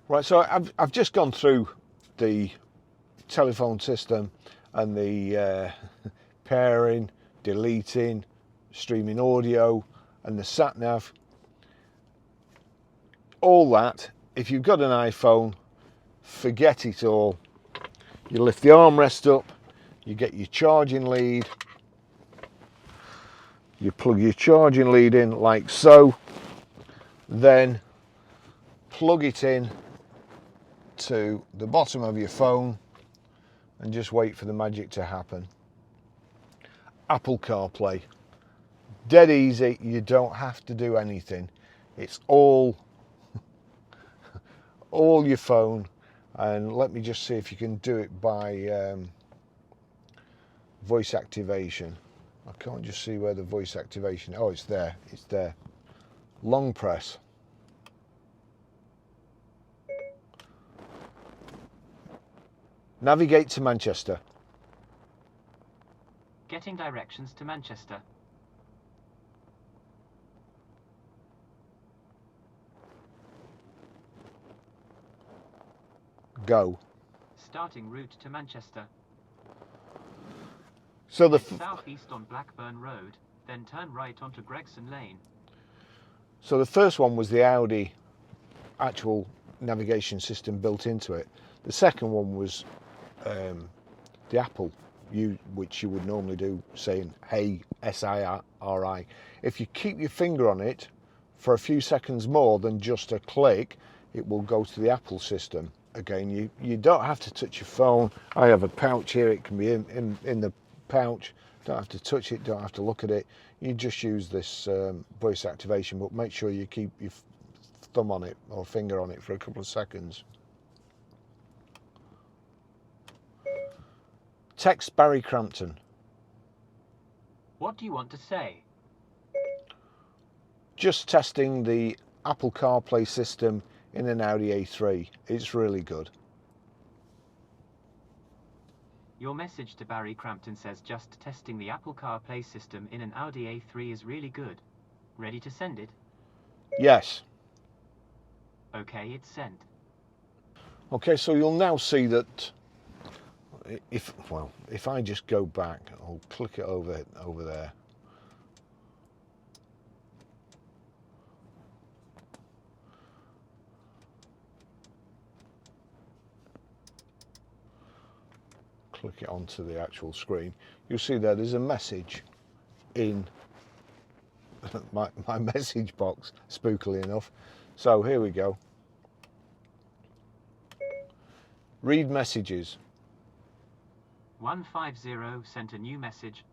Right, so I've just gone through the telephone system and the pairing, deleting, streaming audio and the sat nav. All that, if you've got an iPhone, forget it all. You lift the armrest up, you get your charging lead, you plug your charging lead in like so, then plug it in to the bottom of your phone and just wait for the magic to happen. Apple CarPlay, dead easy, you don't have to do anything. It's all your phone. And let me just see if you can do it by voice activation. I can't just see where the voice activation, oh, it's there, long press. Navigate to Manchester. Getting directions to Manchester. Go. Starting route to Manchester. So the southeast on Blackburn Road, then turn right onto Gregson Lane. So the first one was the Audi actual navigation system built into it. The second one was the Apple, which you would normally do, saying "Hey, SIRI." If you keep your finger on it for a few seconds more than just a click, it will go to the Apple system. Again, you don't have to touch your phone. I have a pouch here, it can be in the pouch. Don't have to touch it, don't have to look at it. You just use this voice activation, but make sure you keep your thumb on it or finger on it for a couple of seconds. Text Barry Crampton. What do you want to say? Just testing the Apple CarPlay system in an Audi A3. It's really good. Your message to Barry Crampton says just testing the Apple CarPlay system in an Audi A3 is really good. Ready to send it? Yes. Okay, it's sent. Okay, so you'll now see that if I just go back, I'll click it over there. Click it onto the actual screen. You'll see there's a message in my message box, spookily enough. So here we go. Read messages. 150 sent a new message.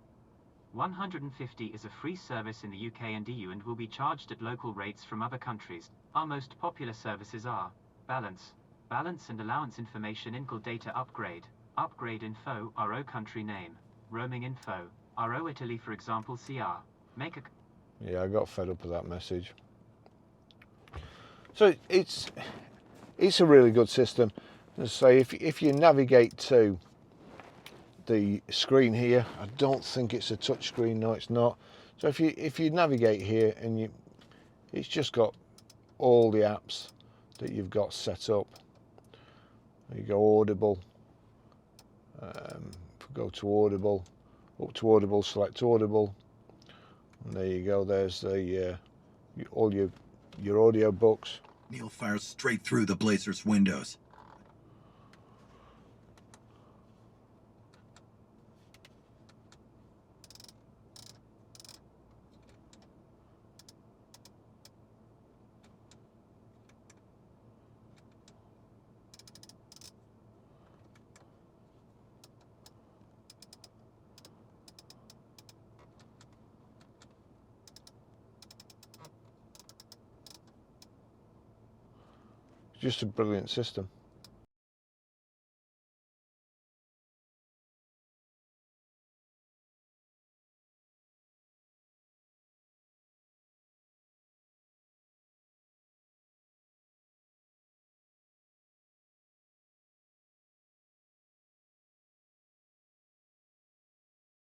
150 is a free service in the UK and EU and will be charged at local rates from other countries. Our most popular services are balance and allowance information, incl data upgrade info, RO country name, roaming info, RO Italy for example CR, make a... Yeah, I got fed up with that message. So it's a really good system. Let's say if you navigate to the screen here, I don't think it's a touch screen, no it's not. So if you navigate here and it's just got all the apps that you've got set up. You go Audible, go to Audible, up to Audible, select Audible, and there you go, there's the all your audio books. Neil fires straight through the Blazers' windows. Just a brilliant system.